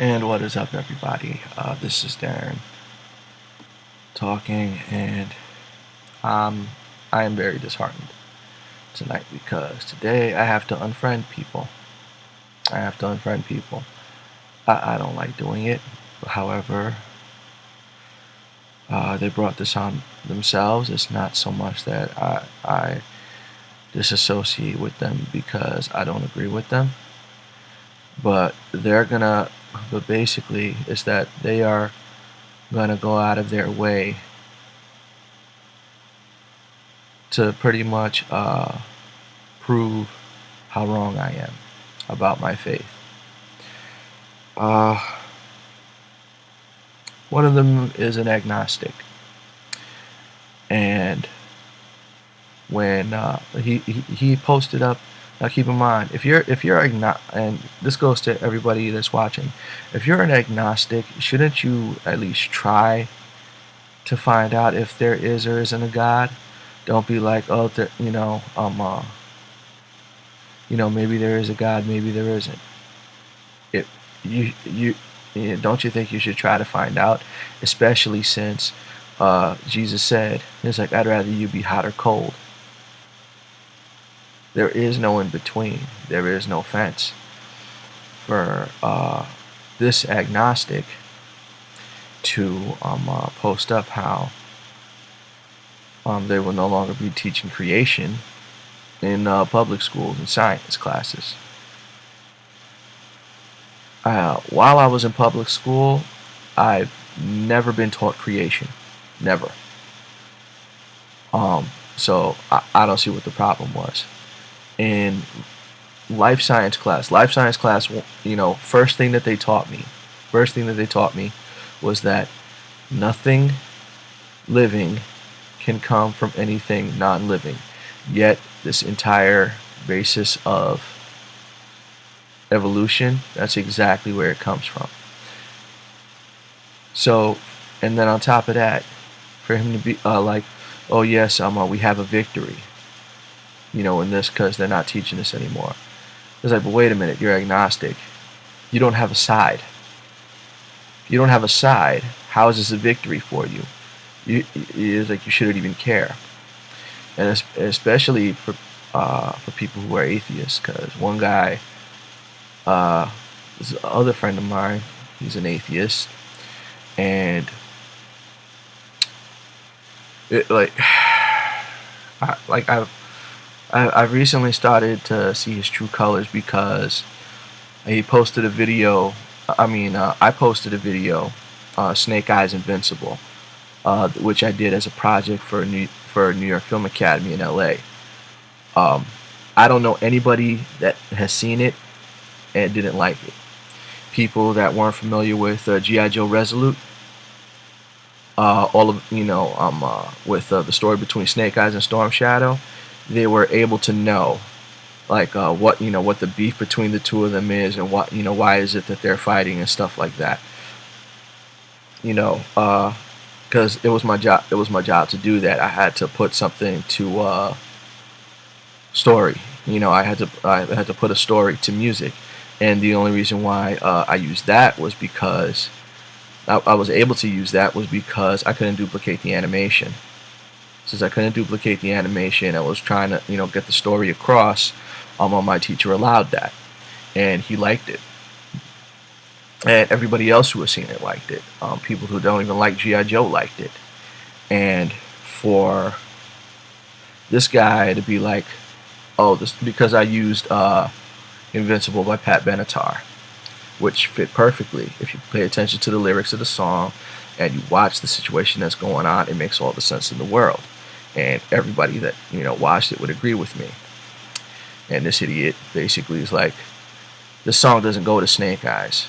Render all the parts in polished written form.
And what is up, everybody? This is Darren talking, and I am very disheartened tonight because today I have to unfriend people. I don't like doing it. However, they brought this on themselves. It's not so much that I disassociate with them because I don't agree with them, but basically, it's that they are gonna go out of their way to pretty much prove how wrong I am about my faith. Uh, One of them is an agnostic, and when he posted up. Now keep in mind, if you're and this goes to everybody that's watching, if you're an agnostic, shouldn't you at least try to find out if there is or isn't a God? Don't be like, oh, maybe there is a God, maybe there isn't. It don't you think you should try to find out, especially since Jesus said, it's like, I'd rather you be hot or cold. There is no in between. There is no fence for this agnostic to post up how they will no longer be teaching creation in public schools and science classes. While I was in public school, I've never been taught creation. Never. So I don't see what the problem was. In life science class, first thing that they taught me was that nothing living can come from anything non-living. Yet this entire basis of evolution, that's exactly where it comes from. So, and then on top of that, for him to be like, oh yes, we have a victory, in this, because they're not teaching this anymore. It's like, but wait a minute, you're agnostic. You don't have a side. If you don't have a side, how is this a victory for you? It's like you shouldn't even care. And especially for people who are atheists, because one guy, this other friend of mine, he's an atheist, and I've recently started to see his true colors because he posted a video. I posted a video, Snake Eyes Invincible, which I did as a project for New York Film Academy in LA. I don't know anybody that has seen it and didn't like it. People that weren't familiar with G.I. Joe Resolute, with the story between Snake Eyes and Storm Shadow, they were able to know, like, what the beef between the two of them is, and why is it that they're fighting and stuff like that. Because it was my job. It was my job to do that. I had to put something to story. I had to put a story to music, and the only reason why I used that was because I was able to use that was because I couldn't duplicate the animation. Since I couldn't duplicate the animation, I was trying to get the story across. My teacher allowed that, and he liked it. And everybody else who was seeing it liked it. People who don't even like G.I. Joe liked it. And for this guy to be like, oh, this because I used Invincible by Pat Benatar, which fit perfectly. If you pay attention to the lyrics of the song and you watch the situation that's going on, it makes all the sense in the world. And everybody that watched it would agree with me. And this idiot basically is like, this song doesn't go to Snake Eyes.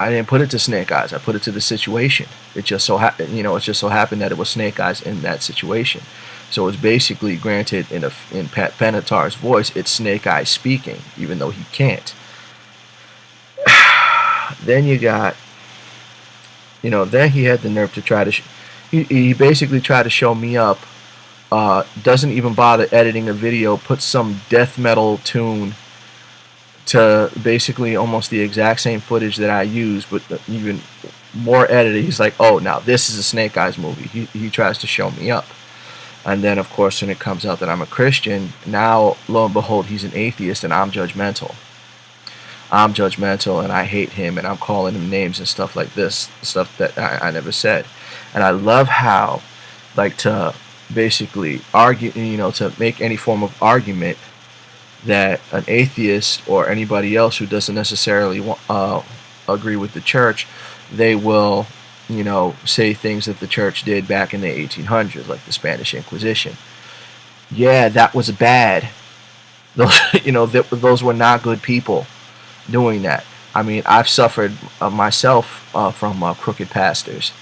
I didn't put it to Snake Eyes. I put it to the situation. It just so happened, that it was Snake Eyes in that situation. So it's basically, granted, in Pat Benatar's voice, it's Snake Eyes speaking, even though he can't. Then you got, then he had the nerve to try to, he basically tried to show me up. Doesn't even bother editing a video, put some death metal tune to basically almost the exact same footage that I use, but even more edited. He's like, oh, now this is a Snake Eyes movie. He tries to show me up. And then, of course, when it comes out that I'm a Christian, now, lo and behold, he's an atheist, and I'm judgmental. I'm judgmental, and I hate him, and I'm calling him names and stuff like this, stuff that I never said. And I love how, like, to basically argue, to make any form of argument that an atheist or anybody else who doesn't necessarily agree with the church, they will, say things that the church did back in the 1800s, like the Spanish Inquisition. Yeah, that was bad. Those, those were not good people doing that. I mean, I've suffered myself from crooked pastors,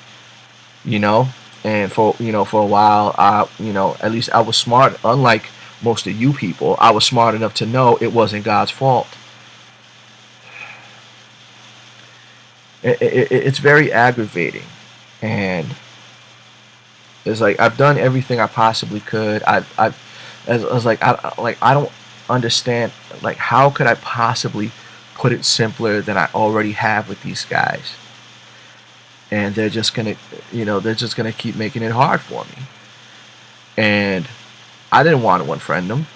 and for a while, at least I was smart. Unlike most of you people, I was smart enough to know it wasn't God's fault. It's very aggravating, and it's like I've done everything I possibly could. I was like, I don't understand. Like, how could I possibly put it simpler than I already have with these guys? And they're just gonna keep making it hard for me. And I didn't want to unfriend them,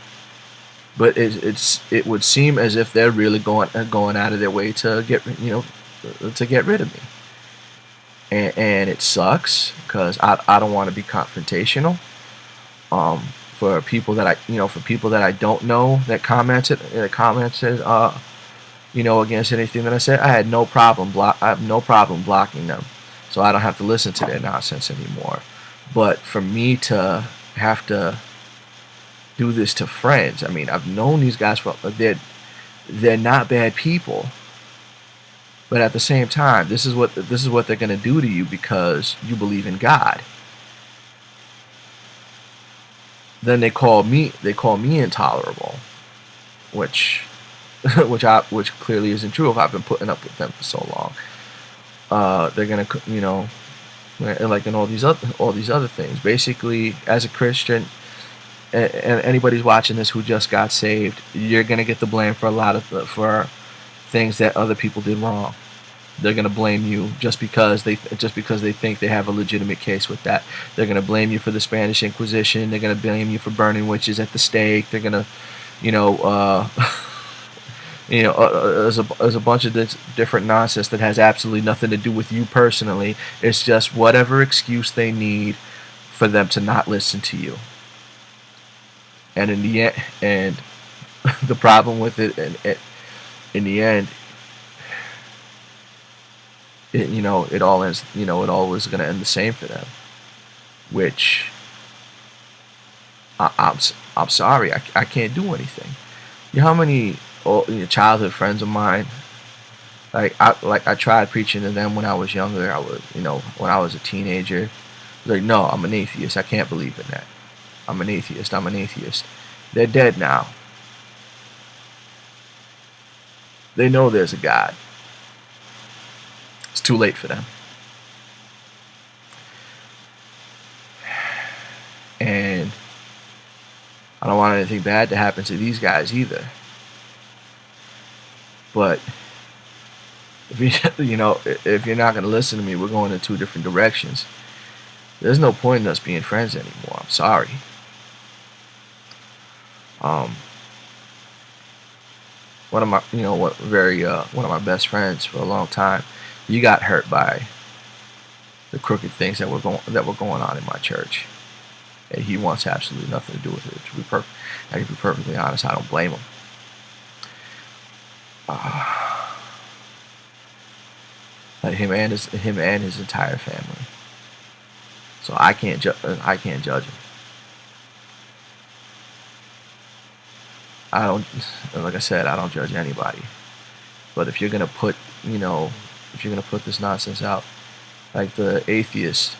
but it would seem as if they're really going out of their way to get rid of me. And it sucks because I don't want to be confrontational. For people that I don't know that commented against anything that I said, I have no problem blocking them, so I don't have to listen to their nonsense anymore. But for me to have to do this to friends, I mean, I've known these guys for they're not bad people, but at the same time, this is what they're gonna do to you because you believe in God. Then they call me intolerable, which clearly isn't true if I've been putting up with them for so long. They're gonna, like in all these other things. Basically, as a Christian, and anybody's watching this who just got saved, you're gonna get the blame for for things that other people did wrong. They're gonna blame you just because they think they have a legitimate case with that. They're gonna blame you for the Spanish Inquisition. They're gonna blame you for burning witches at the stake. They're gonna, there's a bunch of different nonsense that has absolutely nothing to do with you personally. It's just whatever excuse they need for them to not listen to you. And in the end, the problem with it, in the end, it all ends. It all is going to end the same for them. Which I'm sorry, I can't do anything. You know how many childhood friends of mine, I tried preaching to them when I was younger. When I was a teenager, like, no, I'm an atheist. I can't believe in that. I'm an atheist. They're dead now. They know there's a God. It's too late for them. And I don't want anything bad to happen to these guys either. But if you're not going to listen to me, we're going in two different directions. There's no point in us being friends anymore. I'm sorry. One of my best friends for a long time, he got hurt by the crooked things that were going on in my church, and he wants absolutely nothing to do with it. I can be perfectly honest. I don't blame him. Him and his entire family. So I can't judge him. Like I said, I don't judge anybody. But if you're gonna put this nonsense out, like the atheist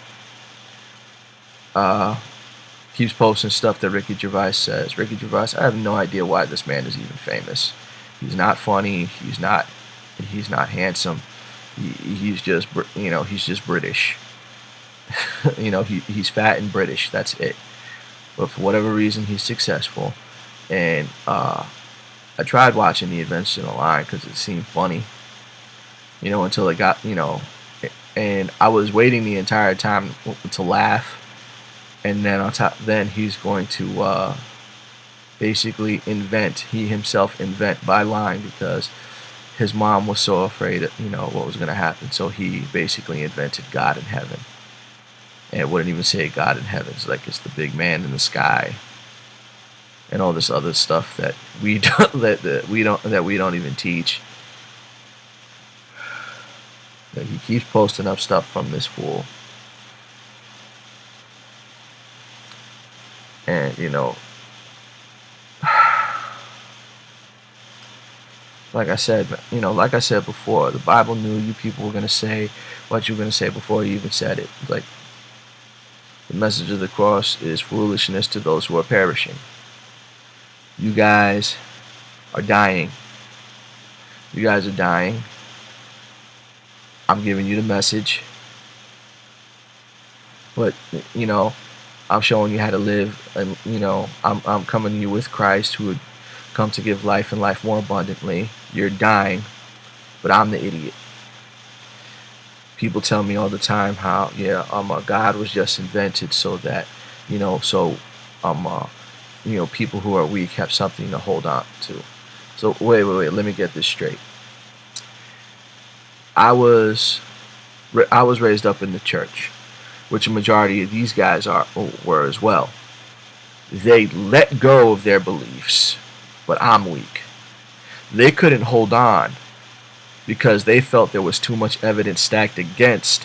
keeps posting stuff that Ricky Gervais says. Ricky Gervais, I have no idea why this man is even famous. He's not funny. He's not handsome. He's just British. He's fat and British. That's it. But for whatever reason, he's successful. And I tried watching the events in the line because it seemed funny, until it got, and I was waiting the entire time to laugh, and then on top, then he's going to basically he himself invent by lying because his mom was so afraid of, what was going to happen. So he basically invented God in heaven. And it wouldn't even say God in heaven. It's like it's the big man in the sky and all this other stuff that we don't that we don't even teach. But he keeps posting up stuff from this fool. And like I said, before, the Bible knew you people were going to say what you were going to say before you even said it. Like, the message of the cross is foolishness to those who are perishing. You guys are dying. You guys are dying. I'm giving you the message. But, I'm showing you how to live. And, I'm coming to you with Christ, who would come to give life and life more abundantly. You're dying, but I'm the idiot. People tell me all the time how, God was just invented so that, people who are weak have something to hold on to. So wait, let me get this straight. I was raised up in the church, which a majority of these guys were as well. They let go of their beliefs, but I'm weak. They couldn't hold on because they felt there was too much evidence stacked against,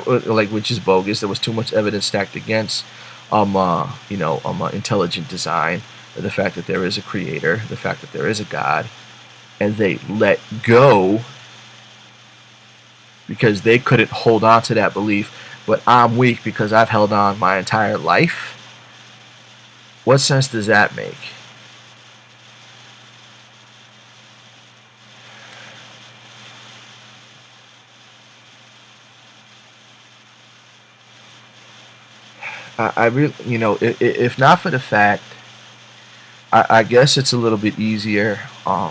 which is bogus. There was too much evidence stacked against, intelligent design, the fact that there is a creator, the fact that there is a God, and they let go because they couldn't hold on to that belief. But I'm weak because I've held on my entire life. What sense does that make? I really, if not for the fact, I guess it's a little bit easier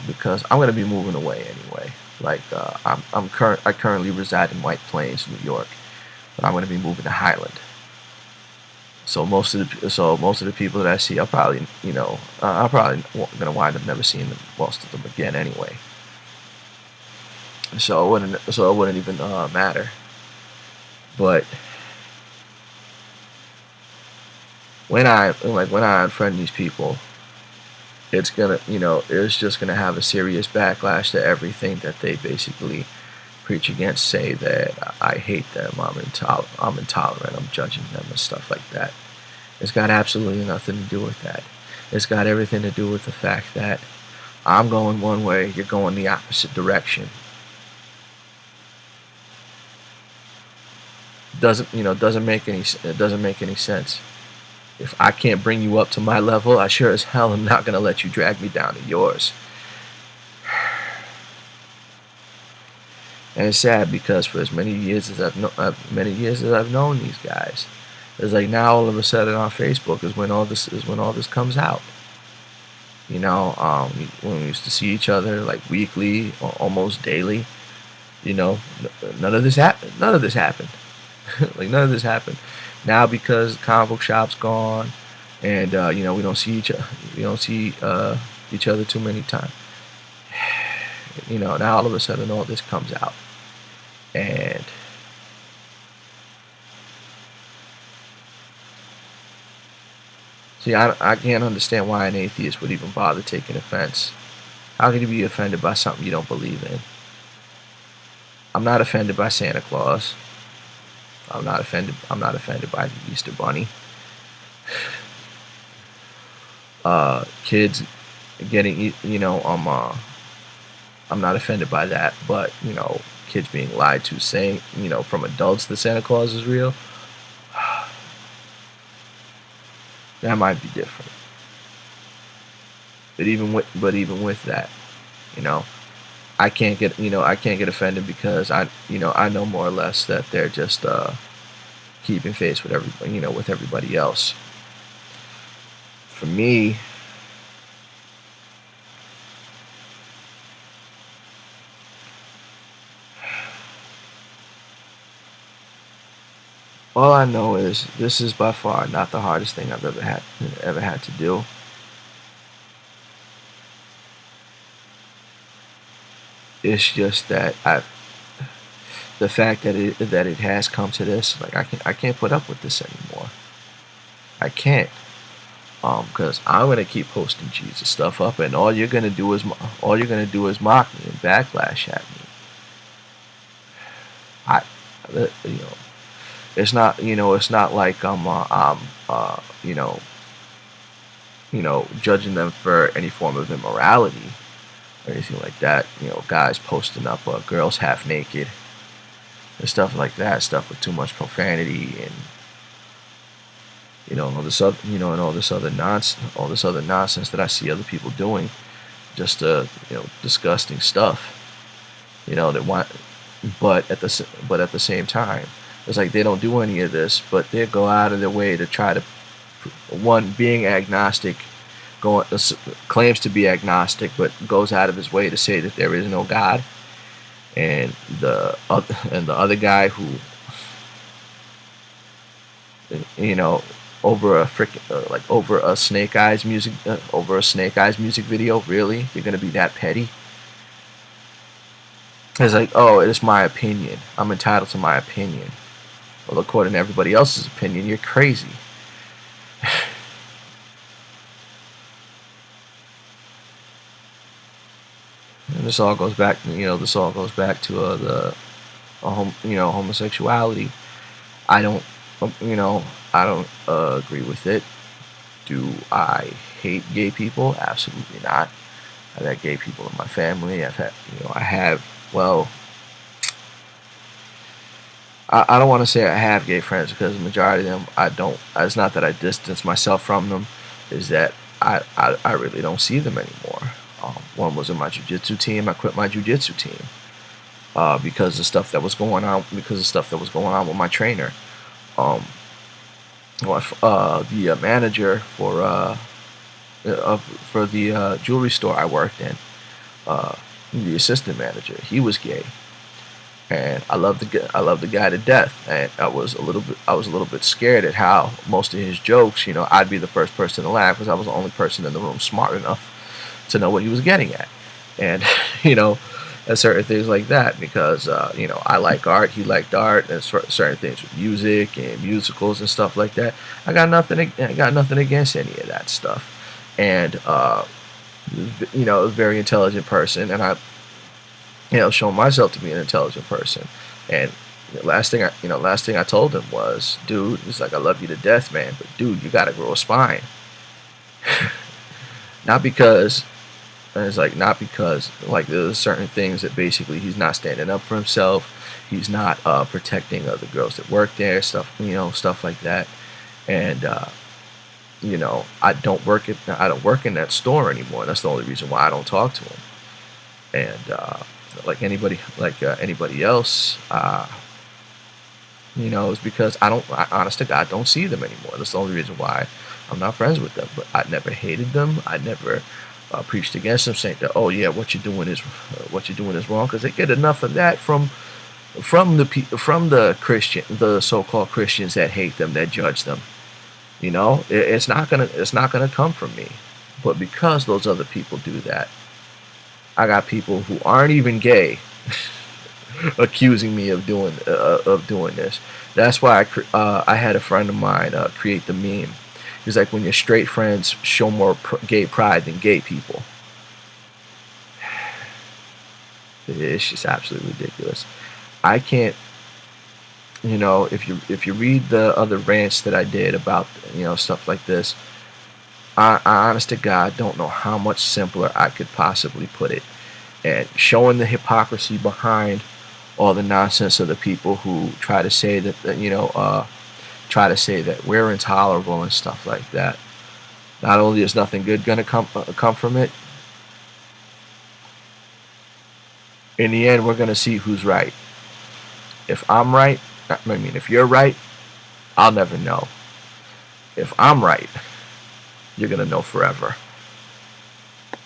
because I'm going to be moving away anyway. Like I currently reside in White Plains, New York, but I'm going to be moving to Highland. So most of the people that I see, I'm probably going to wind up never seeing most of them again anyway. So it wouldn't even matter. But when I unfriend these people, it's just gonna have a serious backlash to everything that they basically preach against. Say that I hate them, I'm intolerant, I'm judging them and stuff like that. It's got absolutely nothing to do with that. It's got everything to do with the fact that I'm going one way, you're going the opposite direction. Doesn't make any sense. If I can't bring you up to my level, I sure as hell am not going to let you drag me down to yours. And it's sad because for as many years as I've known these guys, it's like now all of a sudden on Facebook is when all this comes out. When we used to see each other like weekly or almost daily, none of this happened. Like none of this happened. Now because the comic book shop's gone, and we don't see each other too many times. Now all of a sudden all this comes out, and see, I can't understand why an atheist would even bother taking offense. How can you be offended by something you don't believe in? I'm not offended by Santa Claus. I'm not offended by the Easter Bunny. Kids getting, I'm not offended by that, but kids being lied to, saying, from adults that Santa Claus is real, that might be different. But even with that, I can't get offended because I know more or less that they're just keeping face with everybody else. For me, All I know is this is by far not the hardest thing I've ever had to do. It's just that the fact that it has come to this, like I can't put up with this anymore. I can't. Because I'm gonna keep posting Jesus stuff up, and all you're gonna do is mock me and backlash at me. I, you know, it's not like I'm judging them for any form of immorality or anything like that. Guys posting up girls half naked and stuff like that, stuff with too much profanity and all this other nonsense that I see other people doing, just disgusting stuff. That want, but at the same time, it's like they don't do any of this, but they go out of their way to try to one being agnostic, going claims to be agnostic, but goes out of his way to say that there is no God, and the other guy who you know over a over a Snake Eyes music video. Really, you're gonna be that petty? It's like, oh, it's my opinion. I'm entitled to my opinion. Well, according to everybody else's opinion, you're crazy. And this all goes back. To homosexuality. I don't, I don't agree with it. Do I hate gay people? Absolutely not. I've had gay people in my family. I have, well, I don't want to say I have gay friends, because the majority of them I don't. It's not that I distance myself from them, is that I really don't see them anymore. One was in my jiu-jitsu team. I quit my jiu-jitsu team because of stuff that was going on. With my trainer. The manager for the jewelry store I worked in, the assistant manager, he was gay, and I loved the guy to death. And I was a little bit scared at how most of his jokes, I'd be the first person to laugh because I was the only person in the room smart enough to know what he was getting at, and and certain things like that, because I like art, he liked art, and certain things with music and musicals and stuff like that. I got nothing against any of that stuff, and a very intelligent person, and I shown myself to be an intelligent person. And the last thing I told him was, dude, it's like, I love you to death, man, but dude, you gotta grow a spine. Not because And it's like, not because like there's certain things that basically he's not standing up for himself. He's not protecting other girls that work there, stuff like that. And I don't work in that store anymore. That's the only reason why I don't talk to him. And anybody else, is because honest to God, don't see them anymore. That's the only reason why I'm not friends with them. But I never hated them. I never preached against them, saying that, oh yeah, what you're doing is wrong, because they get enough of that from the so-called Christians that hate them, that judge them. It's not gonna come from me. But because those other people do that, I got people who aren't even gay accusing me of doing this. That's why I had a friend of mine create the meme. He's like, when your straight friends show more gay pride than gay people. It's just absolutely ridiculous. I can't, if you read the other rants that I did about stuff like this, I honest to God don't know how much simpler I could possibly put it, and showing the hypocrisy behind all the nonsense of the people who try to say that we're intolerable and stuff like that. Not only is nothing good gonna come from it, in the end we're gonna see who's right. If you're right, I'll never know. If I'm right, you're gonna know forever.